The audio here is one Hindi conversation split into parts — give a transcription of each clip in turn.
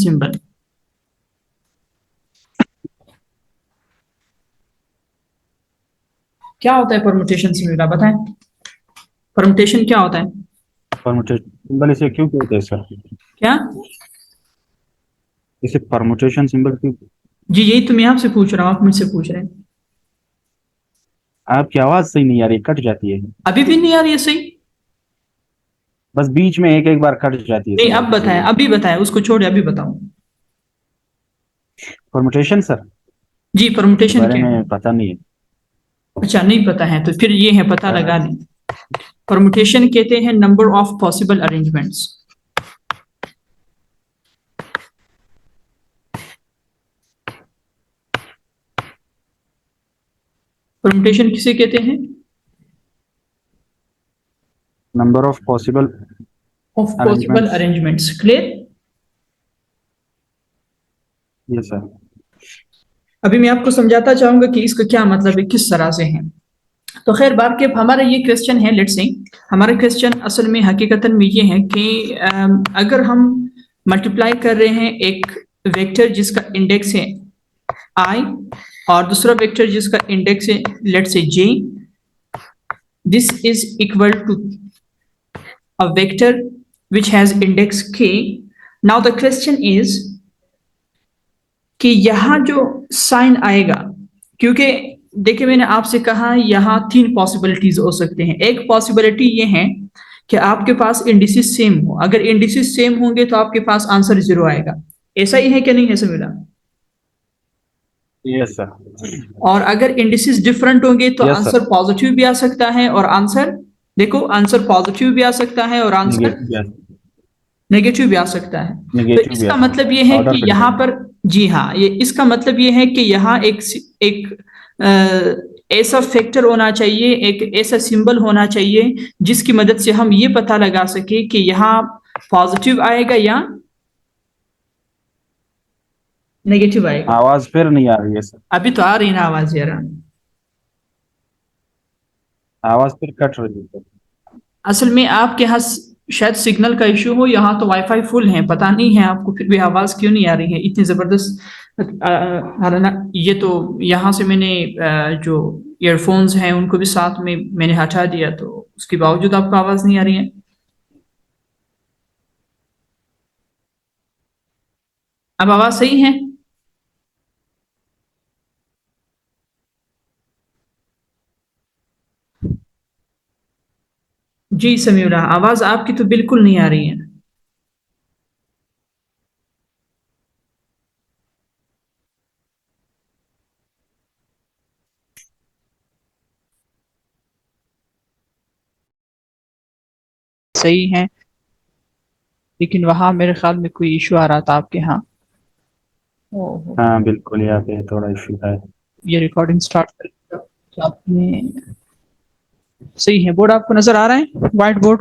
सिंबल। क्या होता है परमुटेशन सिंबल, बताएं। परमुटेशन क्या होता है? परमुटेशन सिंबल इसे क्यों कहते हैं सर? क्या? इसे परमुटेशन सिंबल क्यों? जी यही तो मैं आपसे पूछ रहा हूँ, आप मुझसे पूछ रहे हैं। आपकी आवाज सही नहीं आ रही, कट जाती है। अभी भी नहीं आ रही है सही? बस बीच में एक एक बार कट जाती है नहीं, सर, अब बताएं, इसलिए। अभी बताएं, उसको छोड़े अभी बताओ। परमुटेशन सर, जी के परमुटेशन बारे क्या है? में पता नहीं है। अच्छा नहीं पता है, तो फिर ये है, पता हाँ, लगा लें। परमुटेशन कहते हैं number of possible arrangements. Permutation किसे कहते हैं? Number of possible of possible arrangements. Arrangements. Clear? ये सर। अभी मैं आपको समझाता चाहूंगा कि इसका क्या मतलब है, किस तरह से है। तो खैर बात के हमारा ये क्वेश्चन है, लेट्स से हमारा क्वेश्चन असल में हकीकतन में ये है कि अगर हम मल्टीप्लाई कर रहे हैं एक वेक्टर जिसका इंडेक्स है आई और दूसरा वेक्टर जिसका इंडेक्स है let's say J, this is equal to a vector which has index k. Now the question is कि यहां जो साइन आएगा, क्योंकि देखिए मैंने आपसे कहा यहां तीन पॉसिबिलिटीज हो सकते हैं। एक पॉसिबिलिटी ये है कि आपके पास इंडिसेस सेम हो, अगर इंडिसेस सेम होंगे तो आपके पास आंसर 0 आएगा। ऐसा ही है कि नहीं है समीरा? Yes sir. और अगर इंडिसेस डिफरेंट होंगे तो यस सर। आंसर पॉजिटिव भी आ सकता है, और आंसर देखो आंसर पॉजिटिव भी आ सकता है और आंसर नेगेटिव यस। नेगेटिव भी आ सकता है। तो नेगेटिव इसका यस। मतलब ये है ऑर्डर कि पे यहाँ डिपेंड। पर, जी हाँ, ये इसका मतलब ये है कि यहाँ एक ऐसा फैक्टर होना चाहिए, एक ऐसा सिंबल होना चाहिए जिसकी मदद से हम ये पता लगा सके कि यहाँ पॉजिटिव आएगा या नेगेटिव आएगा। आवाज फिर नहीं आ रही है सर। अभी तो आ रही ना आवाज यार। आवाज फिर कट रही है सर। असल में आपके यहाँ शायद सिग्नल का इशू हो, यहाँ तो वाईफाई फुल है, पता नहीं है आपको फिर भी आवाज क्यों नहीं आ रही है इतनी जबरदस्त। हालांकि ये तो यहाँ से मैंने जो ईयरफोन्स हैं उनको भी साथ में मैंने हटा दिया, तो उसके बावजूद आपको आवाज नहीं आ रही है। अब आवाज सही है? जी समीरा, आवाज आपकी तो बिल्कुल नहीं आ रही है। सही है, लेकिन वहां मेरे ख्याल में कोई इशू आ रहा था आपके यहाँ। ओहो, हाँ बिल्कुल, यहाँ पे थोड़ा इशू है। ये रिकॉर्डिंग स्टार्ट करेगा तो आपने, सही है, बोर्ड आपको नजर आ रहा है, व्हाइट बोर्ड?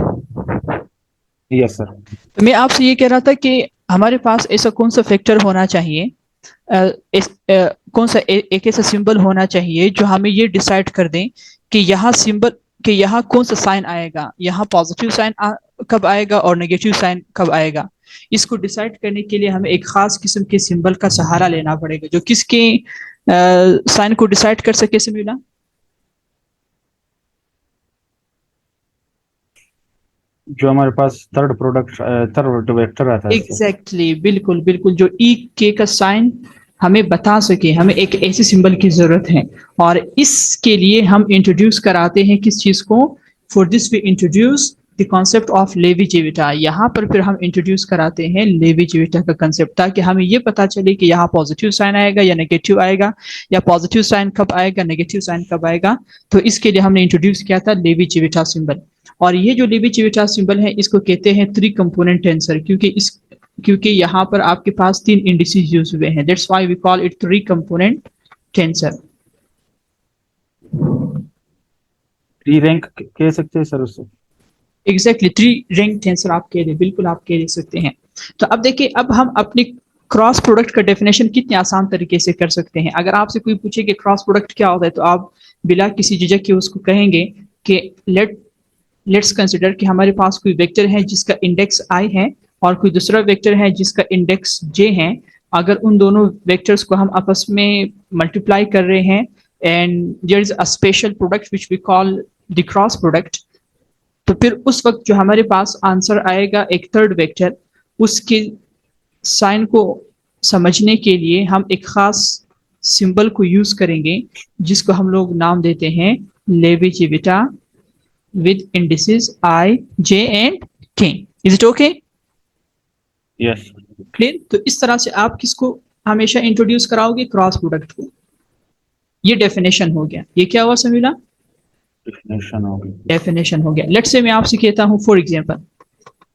Yes sir. तो मैं आपसे ये कह रहा था कि हमारे पास ऐसा कौन सा फैक्टर होना चाहिए, कौन सा एक ऐसा सिंबल होना चाहिए जो हमें ये डिसाइड कर दें कि यहाँ सिंबल, कि यहाँ कौन सा साइन आएगा, यहाँ पॉजिटिव साइन कब आएगा और नेगेटिव साइन कब आएगा। इसको डिसाइड करने के लिए हमें एक खास किस्म के सिंबल का सहारा लेना पड़ेगा जो किसके साइन को डिसाइड कर सके समीला। जो हमारे पास थर्ड वेक्टर आता है सर। एग्जैक्टली बिल्कुल बिल्कुल, जो ई के का साइन हमें बता सके, हमें एक ऐसे सिंबल की जरूरत है। और इसके लिए हम इंट्रोड्यूस कराते हैं किस चीज को? For this we introduce the concept of Levi Civita. यहाँ पर फिर हम इंट्रोड्यूस कराते हैं लेवी-जेविटा का कंसेप्ट, ताकि हमें ये पता चले कि यहाँ पॉजिटिव साइन आएगा या नेगेटिव आएगा, या पॉजिटिव साइन कब आएगा, नेगेटिव साइन कब आएगा। तो इसके लिए हमने इंट्रोड्यूस किया था लेवी-जेविटा सिंबल। और ये जो लेवी-जेविटा सिंबल है इसको कहते हैं थ्री कंपोनेंट टेंसर, क्योंकि यहाँ पर आपके पास तीन इंडिसेस यूज हुए हैं, that's why we call it three component tensor. Three rank कह सकते हैं सर उससे। एग्जैक्टली, थ्री रैंक टेंसर आप कह रहे, बिल्कुल आप कह सकते हैं। तो अब देखिए, अब हम अपनी क्रॉस प्रोडक्ट का डेफिनेशन कितने आसान तरीके से कर सकते हैं। अगर आपसे कोई पूछे कि क्रॉस प्रोडक्ट क्या होता है, तो आप बिना किसी झिझक के उसको कहेंगे कि लेट्स कंसिडर कि हमारे पास कोई वेक्टर है जिसका इंडेक्स आई है और कोई दूसरा वेक्टर है जिसका इंडेक्स j है, अगर उन दोनों वेक्टर्स को हम आपस में मल्टीप्लाई कर रहे हैं and there is a special product which we call the cross product, तो फिर उस वक्त जो हमारे पास आंसर आएगा एक थर्ड वेक्टर, उसके साइन को समझने के लिए हम एक खास सिंबल को यूज करेंगे जिसको हम लोग नाम देते हैं लेवी-चिविटा with indices I, J and K. Is it okay? Yes Clear? तो इस तरह से आप किसको हमेशा इंट्रोड्यूस कराओगे? क्रॉस प्रोडक्ट को। ये डेफिनेशन हो गया। ये क्या हुआ समीला? डेफिनेशन हो गई। डेफिनेशन हो गया। लेट्स से मैं आपसे कहता हूँ फॉर एग्जांपल,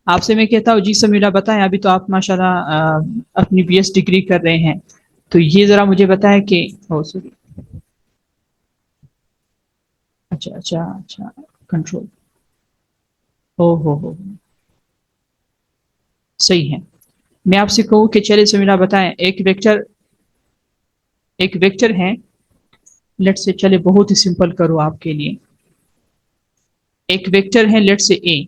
आपसे मैं कहता हूँ जी समीला बताएं, अभी तो आप माशाल्लाह अपनी बीएस डिग्री कर रहे हैं, तो ये जरा मुझे बताएं कि सॉरी, अच्छा कंट्रोल, हो सही है। मैं आपसे कहूँ कि चलिए समीरा बताएं, एक वेक्टर है, लेट्स से, चले बहुत ही सिंपल करो आपके लिए, एक वेक्टर है लेट्स से ए,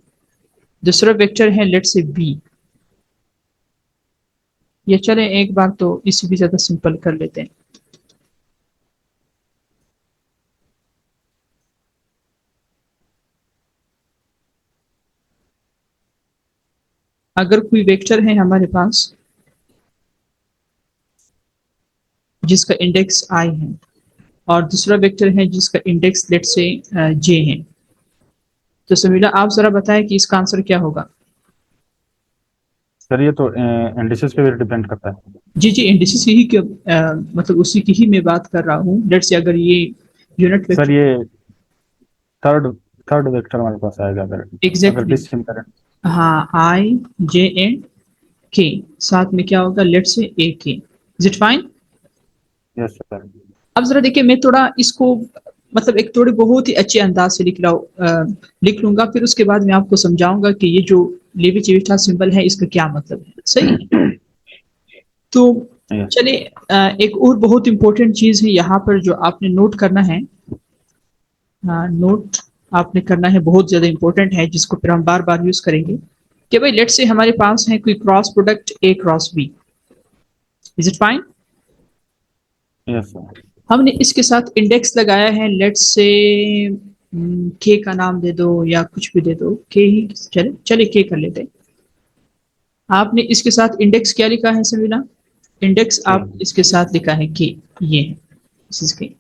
दूसरा वेक्टर है लेट्स से बी। ये चले एक बार तो इसे भी ज्यादा सिंपल कर लेते हैं। अगर कोई वेक्टर है हमारे पास जिसका इंडेक्स आई है और दूसरा वेक्टर है जिसका इंडेक्स लेट्स से जे है, तो समीला आप जरा बताएं कि इसका आंसर क्या होगा? सर ये तो इंडिसेस पे भी डिपेंड करता है। जी इंडिसेस ही के मतलब उसी की ही मैं बात कर रहा हूँ। लेट्स से अगर ये यूनिट सर वेक्टर, ये थर्ड थर्ड वेक्टर हमारे पास आएगा अगर अगर एग्जैक्टली, डिस्टिंग करें। हाँ आई जे एंड के, साथ में क्या होगा लेट्स से ए के। Is it fine? Yes sir. अब जरा देखिए, मैं थोड़ा इसको मतलब एक थोड़ी बहुत ही अच्छे अंदाज से लिख लूंगा, फिर उसके बाद मैं आपको समझाऊंगा कि ये जो लेवी-चिविटा सिंबल है इसका क्या मतलब है। सही है? तो यस चलिए, एक और बहुत इंपॉर्टेंट चीज है यहाँ पर जो आपने नोट करना है, नोट आपने करना है, बहुत ज्यादा इंपॉर्टेंट है, जिसको फिर हम बार बार यूज करेंगे कि भाई लेट्स से हमारे पास है कोई cross product A cross B. Is it fine? Yes sir. हमने इसके साथ इंडेक्स लगाया है, लेट्स से के का नाम दे दो या कुछ भी दे दो, के ही चले के कर लेते हैं। आपने इसके साथ इंडेक्स क्या लिखा है समीना? इंडेक्स आप इसके साथ लिखा है के, ये है इसके।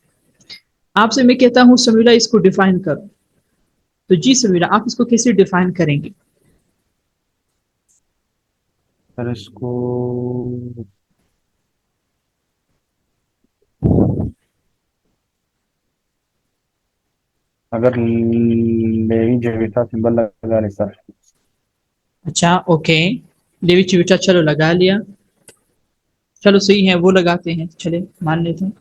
आपसे मैं कहता हूँ समीरा इसको डिफाइन करो, तो जी समीरा आप इसको कैसे डिफाइन करेंगे? सर इसको अगर लेवी जेविटा सिंबल लगा ले सर। अच्छा ओके, लेवी-चिविटा चलो लगा लिया, चलो सही है वो लगाते हैं, चले मान लेते हैं,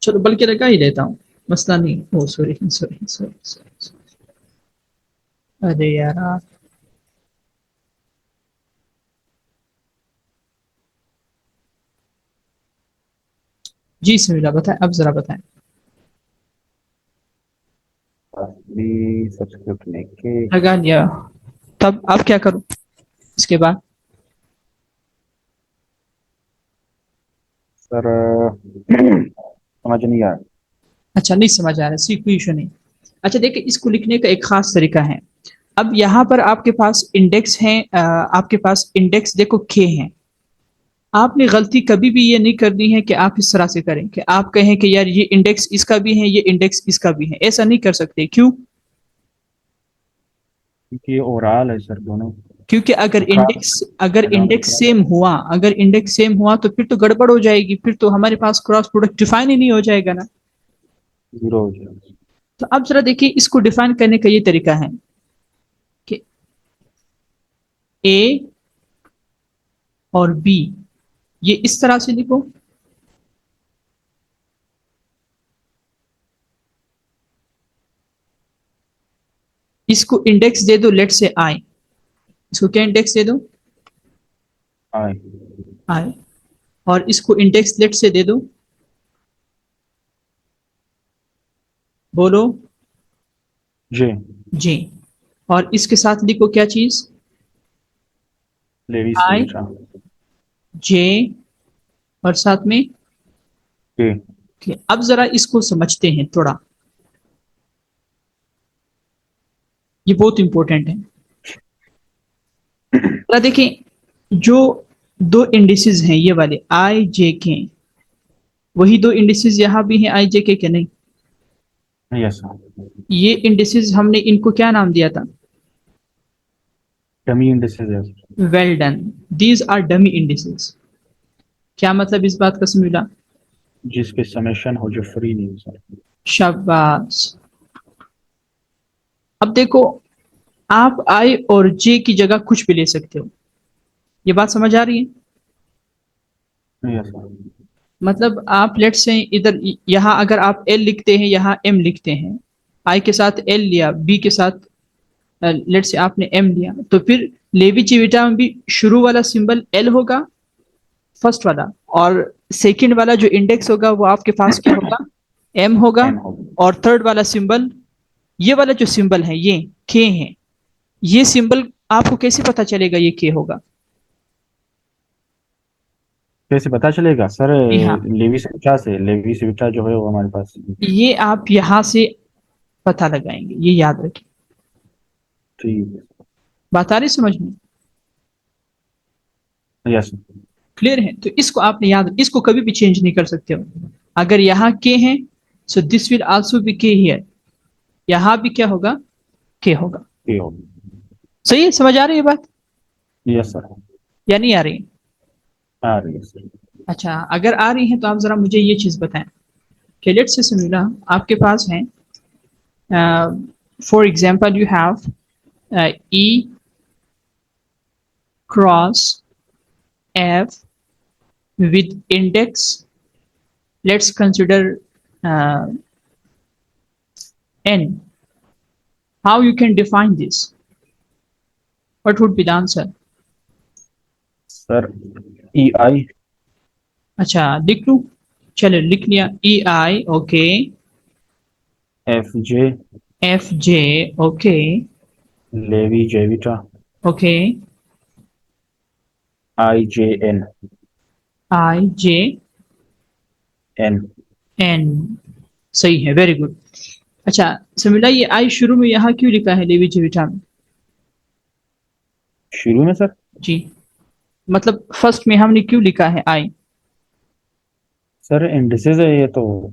चलो बल्कि लगा ही लेता हूँ, मसला नहीं। ओ सॉरी सॉरी सॉरी सॉरी, अरे यार, जी समीरा बताएं, अब जरा बताएं। सब्सक्रिप्ट लेके लगा लिया, तब अब क्या करूं इसके बाद? सर समझ नहीं आया। अच्छा नहीं समझ आ रहा, सी कोई इशू नहीं। अच्छा देखिए, इसको लिखने का एक खास तरीका है। अब यहाँ पर आपके पास इंडेक्स है, आपके पास इंडेक्स देखो के है। आपने गलती कभी भी ये नहीं करनी है कि आप इस तरह से करें कि आप कहें कि यार ये इंडेक्स इसका भी है, ये इंडेक्स इसका भी है, ऐसा नहीं कर सकते। क्यों? क्योंकि ये ओवरऑल है सर दोनों। क्योंकि क्रॉस अगर इंडेक्स सेम हुआ तो फिर तो गड़बड़ हो जाएगी, फिर तो हमारे पास क्रॉस प्रोडक्ट डिफाइन ही नहीं हो जाएगा ना। जीरो हो जाएगा। तो अब जरा देखिए, इसको डिफाइन करने का ये तरीका है कि ए और बी, ये इस तरह से लिखो, इसको इंडेक्स दे दो लेट से आई, इसको क्या इंडेक्स दे दो? आई आई। और इसको इंडेक्स लेट से दे दो, बोलो जे जे। और इसके साथ लिखो क्या चीज? लेवी I सिविटा J और साथ में के K। अब जरा इसको समझते हैं थोड़ा, ये बहुत इंपॉर्टेंट है। जरा देखें, जो दो इंडिसेस हैं ये वाले I J K, वही दो इंडिसेस यहाँ भी हैं I J K के नहीं? यस सर, ये इंडिसेस हमने इनको क्या नाम दिया था? डमी इंडिसेस है sir. Well done, these are dummy indices. क्या मतलब इस बात का समझा? जिस पे समेशन हो, जो फ्री नहीं है सर। शाबाश। अब देखो, आप I और J की जगह कुछ भी ले सकते हो, ये बात समझ आ रही है? Yes sir. मतलब आप लेट से इधर यहाँ अगर आप L लिखते हैं, यहाँ M लिखते हैं, I के साथ L लिया, B के साथ लेट से आपने M लिया, तो फिर लेवी चिविटा में भी शुरू वाला सिंबल L होगा, फर्स्ट वाला, और सेकंड वाला जो इंडेक्स होगा वो आपके पास क्या होगा? M होगा। एम होगा। और थर्ड वाला सिंबल, ये वाला जो सिंबल है ये K है। ये सिंबल आपको कैसे पता चलेगा ये K होगा? कैसे पता चलेगा सर? जी हाँ, लेवी सिविटा जो है वो हमारे पास। ये आप यहाँ से पता लगाएंगे, ये याद रखिए। ठीक है। बात आ रही समझ में? यस क्लियर है? तो इसको आपने याद, इसको कभी भी चेंज नहीं कर सकते हो। अगर यहाँ K है, so this will also be K here, यहाँ भी क्या होगा? K होगा। सही है? समझ आ रही है बात यस सर, या नहीं आ रही? आ रही है सर। अच्छा, अगर आ रही है तो आप जरा मुझे ये चीज बताएं कि लेट्स से सुनीला, आपके पास है, for example you have E cross F with index, let's consider N. How you can define this? What would be the answer? Sir E I अच्छा, लिख लूं? चलो लिख लिया, EI, okay, F J FJ, okay, Levi Civita okay, I J N IJ N. N। सही है, वेरी गुड। अच्छा समीला, ये I शुरू में यहाँ क्यों लिखा है लेवी जेविटा में? शुरू में सर? जी, मतलब फर्स्ट में हमने क्यों लिखा है I? सर इंडिसेस है ये, तो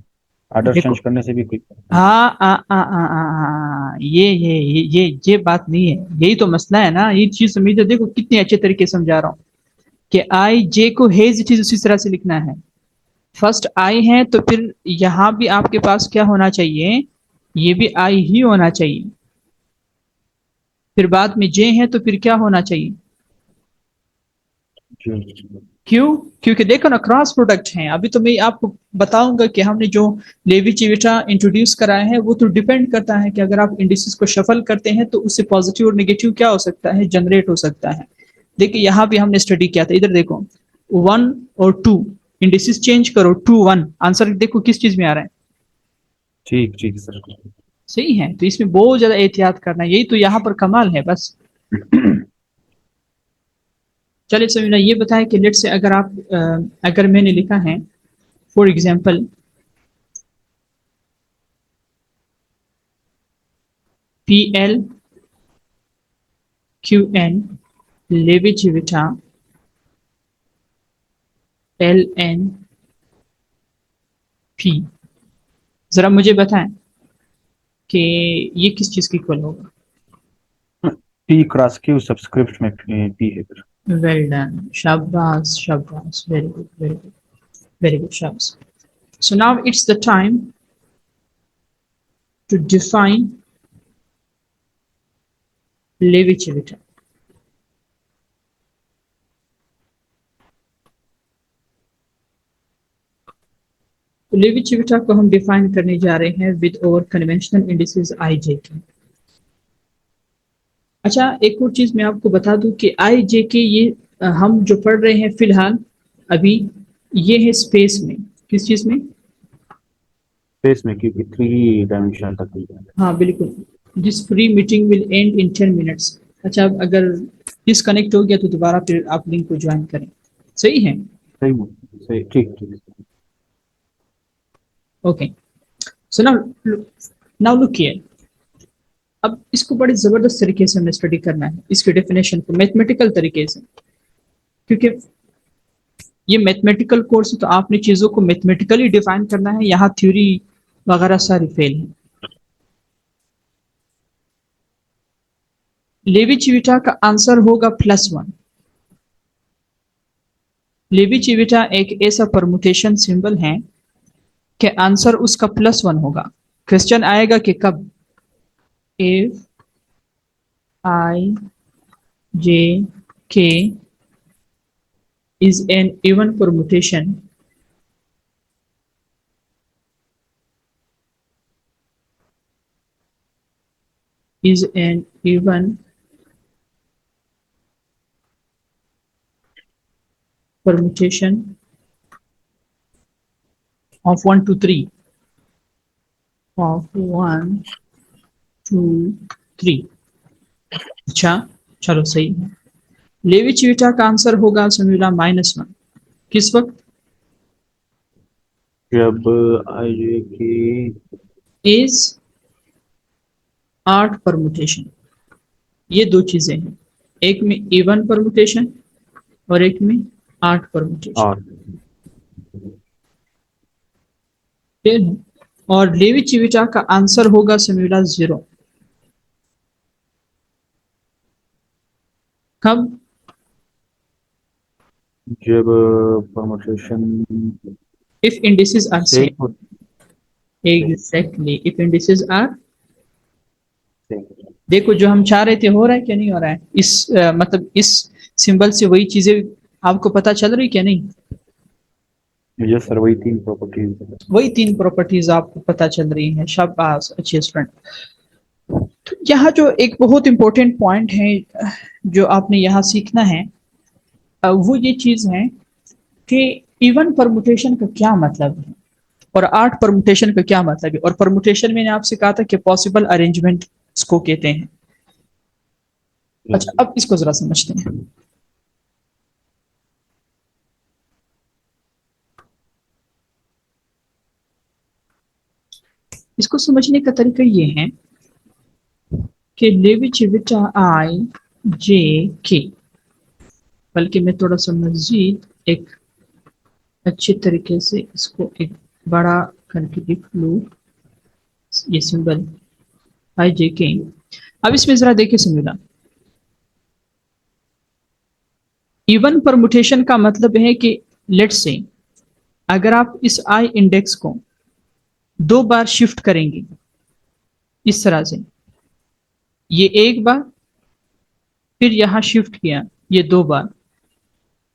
ऑर्डर देखो, चेंज करने से भी कोई। हाँ ये बात नहीं है, यही तो मसला है ना, ये चीज समझ, देखो कितने अच्छे तरीके से समझा रहा हूँ कि आई जे को हेज चीज उसी तरह से लिखना है। फर्स्ट आई है तो फिर यहाँ भी आपके पास क्या होना चाहिए? ये भी आई ही होना चाहिए। फिर बाद में जे है तो फिर क्या होना चाहिए? क्यों? क्योंकि देखो ना, क्रॉस प्रोडक्ट हैं। अभी तो मैं आपको बताऊंगा कि हमने जो लेवी चिविटा इंट्रोड्यूस कराया है वो तो डिपेंड करता है कि अगर आप इंडिसेस को शफल करते हैं तो उससे पॉजिटिव और नेगेटिव क्या हो सकता है? जनरेट हो सकता है। देखिए यहाँ भी हमने स्टडी किया था, इधर देखो 1 और 2, इंडिसेस चेंज करो, 2 1, आंसर देखो किस चीज में आ रहा है? ठीक ठीक सर। सही है। तो इसमें बहुत ज्यादा एहतियात करना है, यही तो यहाँ पर कमाल है बस। चलिए समीना, ये बताएं कि लेट से अगर आप अगर मैंने लिखा है for example PL QN Levi Civita LN P, जरा मुझे बताएं कि ये किस चीज की इक्वल होगा? पी क्रॉस क्यू सब्सक्रिप्ट में पी है फिर। वेल डन, शाबाश शाबाश, very good very good very good, शाबाश। So now it's the time to define Levi Civita. तो लेवी चिविटा को हम डिफाइन करने जा रहे हैं विद ओवर कन्वेंशनल इंडिसेस आई जे के। अच्छा, एक और चीज मैं आपको बता दूं कि आई जे के ये हम जो पढ़ रहे हैं फिलहाल अभी, ये है स्पेस में। किस चीज में? स्पेस में, क्योंकि 3 डायमेंशन तक है। हाँ बिल्कुल। This free meeting will and in 10 minutes. अच्छा, अब अगर डिसकनेक्ट हो गया तो दोबारा फिर आप लिंक को ज्वाइन करें। सही है? सही सही, ठीक ठीक। Okay, so now look here. अब इसको बड़ी जबरदस्त तरीके से हमें स्टडी करना है, इसके डेफिनेशन को मैथमेटिकल तरीके से, क्योंकि ये मैथमेटिकल कोर्स है तो आपने चीजों को मैथमेटिकली डिफाइन करना है, यहाँ थ्योरी वगैरह सारी फेल है। लेवी-चिविटा का आंसर होगा +1। लेवी-चिविटा एक ऐसा परमुटेशन सिंबल है कि आंसर उसका +1 होगा। क्वेश्चन आएगा कि कब? If I J K is an even permutation of 1 to 3 of 1 2 3। अच्छा, चलो सही है। लेवी-चिविटा का आंसर होगा समीला -1। किस वक्त? जब आई की इज 8 परमुटेशन। ये दो चीजें हैं, एक में इवन परमुटेशन और एक में 8 परमुटेशन। और क्लियर है? और लेवी-चिविटा का आंसर होगा समीला 0। कब? जब permutation if indices are same same। Exactly, if indices are देखो जो हम चाह रहे थे हो रहा है क्या नहीं हो रहा है? इस मतलब इस सिंबल से वही चीजें आपको पता चल रही क्या नहीं? यस सर, वही 3 प्रॉपर्टीज आपको पता चल रही हैं। शाबाश, अच्छे स्टूडेंट। तो यहाँ जो एक बहुत इंपॉर्टेंट पॉइंट है जो आपने यहाँ सीखना है, वो ये चीज है कि इवन परमुटेशन का क्या मतलब है और 8 परमुटेशन का क्या मतलब है। और परमुटेशन मैंने आपसे कहा था कि पॉसिबल अरेंजमेंट इसको कहते हैं। अच्छा, अब इसको जरा समझते हैं। इसको समझने का तरीका ये है कि लेवी-चिविटा आई जे के, बल्कि मैं थोड़ा सा मजीद एक अच्छे तरीके से इसको एक बड़ा करके लिख लूं, ये सिंबल आई जे के। अब इसमें जरा देखिए समीला, इवन परमुटेशन का मतलब है कि लेट्स से अगर आप इस आई इंडेक्स को 2 बार शिफ्ट करेंगे इस तरह से, ये एक बार फिर यहां शिफ्ट किया ये 2 बार,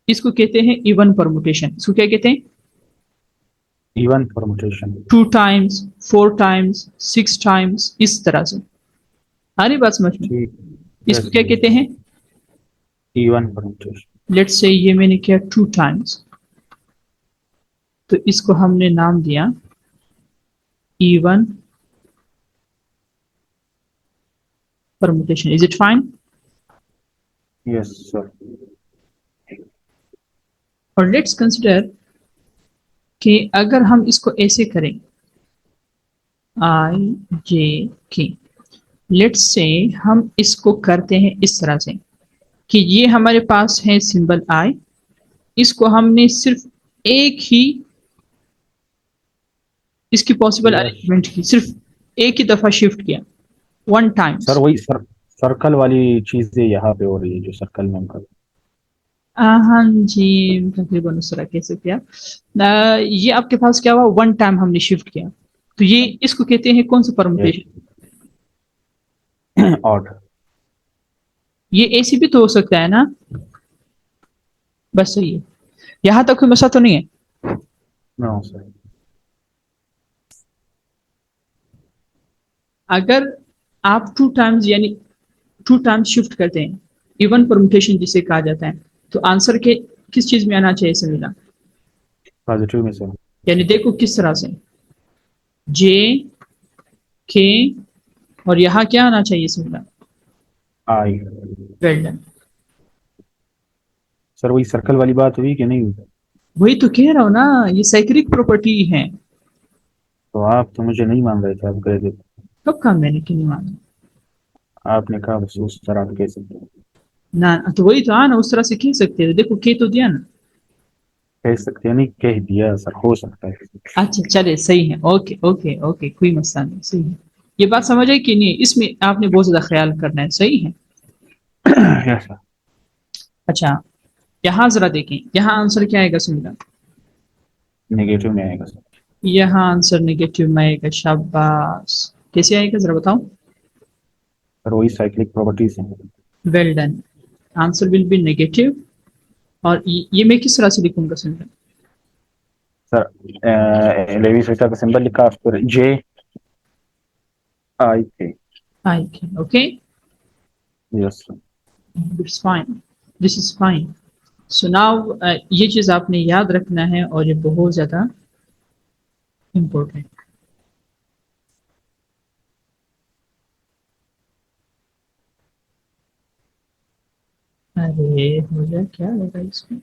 इसको कहते हैं इवन परमुटेशन। इसको क्या कहते हैं? Even permutation. 2 times, 4 times, 6 times, इस तरह से। आ रही बात समझ में? इसको क्या कहते हैं? Even permutation. लेट्स से ये मैंने किया 2 टाइम्स, तो इसको हमने नाम दिया even permutation. Is it fine? Yes sir. और लेट्स कंसिडर कि अगर हम इसको ऐसे करें आई जे के, लेट्स से हम इसको करते हैं इस तरह से कि ये हमारे पास है सिंबल आई, इसको हमने सिर्फ एक ही इसकी पॉसिबल अरेंजमेंट की, सिर्फ एक ही दफा शिफ्ट किया, 1 टाइम। सर वही सर्कल वाली चीजें यहाँ पे हो रही है जो सर्कल में हम कर। हाँ जी, तकरीबन उस तरह कह सकते हैं आप। ये आपके पास क्या हुआ? 1 टाइम हमने शिफ्ट किया, तो ये इसको कहते हैं कौन सा परमुटेशन? ऑड। ये ऐसी भी तो हो सकता है ना? बस सही है, यहां तक कोई मसला तो नहीं है? No sir. अगर आप 2 टाइम्स यानी 2 टाइम्स शिफ्ट करते हैं, इवन परमुटेशन जिसे कहा जाता है, तो आंसर के किस चीज में आना चाहिए समीला? पॉजिटिव में सर। यानी देखो किस तरह से जे के, और यहाँ क्या आना चाहिए Samila? I. Well done. Sir वही सर्कल वाली बात हुई कि नहीं हुई? वही तो कह रहा हूँ ना, ये साइक्लिक प्रॉपर्टी है। तो आप तो मुझे नहीं मान रहे थे, आप कह रहे थे। कब कहा मैंने कि नहीं माना? आपने कहा बस उस तरह आप कह सकते हैं। ना तो वही तो, हाँ ना, उस तरह से कह सकते हैं। देखो कह तो दिया ना। कह सकते हैं नहीं, कह दिया सर, हो सकता है। अच्छा चले, सही है, ओके ओके ओके, कोई मसला नहीं, सही है। ये बात समझ आई कि नहीं? इसमें आपने बहुत ज्यादा ख्याल करना है, सही है। Yes sir. अच्छा, यहाँ जरा देखें, यहाँ आंसर क्या आएगा सुनिएगा। नेगेटिव में आएगा सर। यहाँ आंसर नेगेटिव में आएगा, शाबाश। कैसे आएगा जरा बताओ। सर वही साइक्लिक प्रॉपर्टीज हैं। Well done. Answer will be negative. और ये मैं किस तरह से लिखूंगा सुनिएगा। सर लेवी स्विटा का सिंबल लिखा, फिर जे आई थे। आई के, okay, yes sir. It's fine, this is fine. So now ये चीज आपने याद रखना है, और ये बहुत ज्यादा इम्पोर्टेंट। अरे हो जाए, क्या होगा इसमें।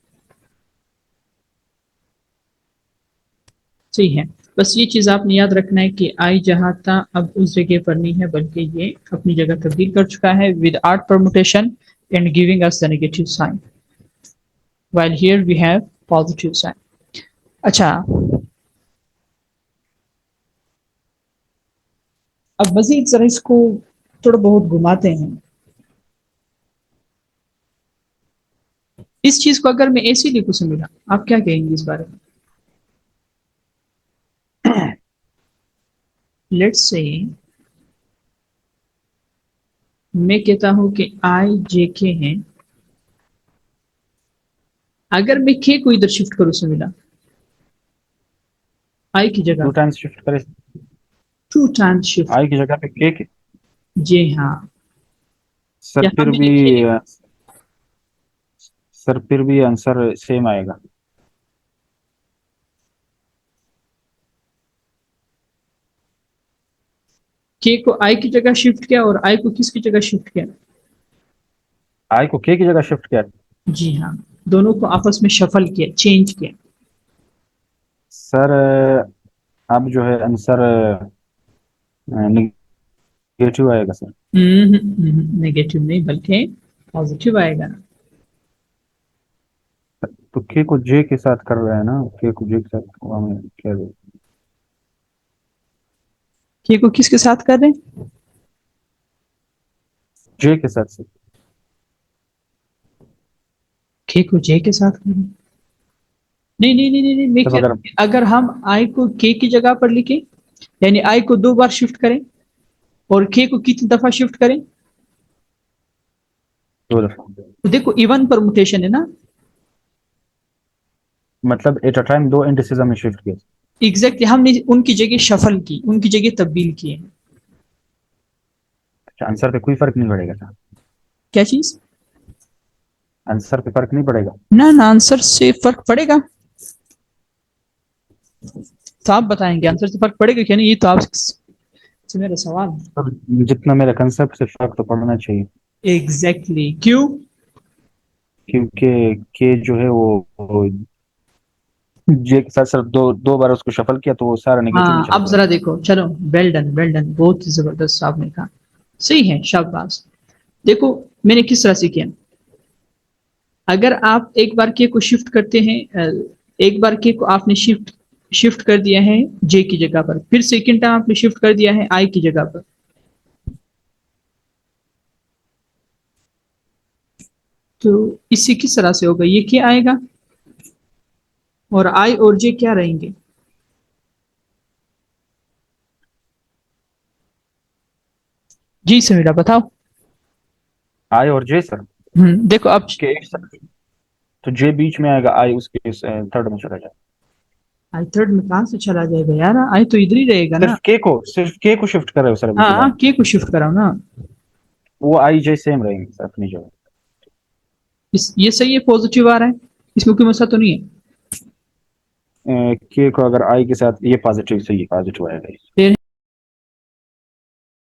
सही है। बस ये चीज आपने याद रखना है कि आई जहां था अब उस जगह पर नहीं है, बल्कि ये अपनी जगह तब्दील कर चुका है with odd permutation and giving us the negative sign, while here we have positive sign. अच्छा, अब मजीद जरा इसको थोड़ा बहुत घुमाते हैं। इस चीज को अगर मैं ऐसे लिखूं सुमिरा, आप क्या कहेंगे इस बारे में? लेट्स से मैं कहता हूं कि आई जे के हैं। अगर मैं के को इधर शिफ्ट करूं सुमिरा, आई की जगह, 2 टाइम्स शिफ्ट करें। 2 टाइम्स शिफ्ट। आई की जगह पे के। जी हाँ। सर यहाँ फिर मैंने भी के लिखा। सर फिर भी आंसर सेम आएगा। के को आई की जगह शिफ्ट किया, और आई को किसकी जगह शिफ्ट किया? आई को के की जगह शिफ्ट किया। जी हाँ, दोनों को आपस में शफल किया, चेंज किया। सर अब जो है आंसर नेगेटिव आएगा सर। नेगेटिव नहीं, बल्कि पॉजिटिव आएगा। तो के को जे के साथ कर रहे हैं ना, के को जे के साथ हमें क्या दे। के को किसके साथ कर रहे हैं? जे के साथ सर। के को जे के साथ कर रहे हैं? नहीं नहीं नहीं नहीं नहीं, मैं तब कह रहा अगर हूं कि अगर हम आई को के की जगह पर लिखें, यानी आई को 2 बार शिफ्ट करें, और के को कितनी दफा शिफ्ट करें, 2 दफा, तो देखो इवन परमुटेशन है ना। मतलब एट अ टाइम 2 इंडिसेस हमें शिफ्ट किया। एग्जैक्टली, हमने उनकी जगह शफल की, उनकी जगह तब्दील किए हैं। अच्छा, आंसर पे कोई फर्क नहीं पड़ेगा सर? क्या चीज? आंसर पे फर्क नहीं पड़ेगा? ना ना, आंसर से फर्क पड़ेगा। तो आप बताएंगे आंसर से फर्क पड़ेगा क्या नहीं, ये तो आप से मेरा सवाल है। सर जितना मेरा कंसेप्ट से फर्क तो पड़ना चाहिए। एग्जैक्टली, क्यों? क्योंकि के जो है वो जे के साथ सिर्फ दो दो बार उसको शफल किया, तो वो सारा नेगेटिव में हाँ, चला अब गया। जरा देखो, चलो, वेल डन वेल डन, बहुत ही जबरदस्त आपने कहा। सही है, शाबाश। देखो मैंने किस तरह से किया। अगर आप एक बार के को शिफ्ट करते हैं, एक बार के को आपने शिफ्ट शिफ्ट कर दिया है जे की जगह पर, फिर सेकेंड टाइम आपने शिफ्ट कर दिया है आई की जगह पर, तो इससे किस तरह से होगा, ये क्या आएगा, और आई और जे क्या रहेंगे? जी समीरा बताओ। आई और जे सर देखो अब, के एक साथ, तो जे बीच में आएगा, आई उसके थर्ड में चला जाएगा। आई थर्ड में कहां से चला जाएगा यार, आई तो इधर ही रहेगा ना। सिर्फ के को शिफ्ट कर रहे हो सर अभी हाँ, फिलहाल। के को शिफ्ट कराओ ना। वो आई जे सेम रहेंगे सर अपनी जगह। ये सही है, पॉजिटिव आ रहा है, इसमें कोई मसला तो नहीं है। के को अगर आई के साथ, ये पॉजिटिव, सही है, पॉजिटिव आएगा। फिर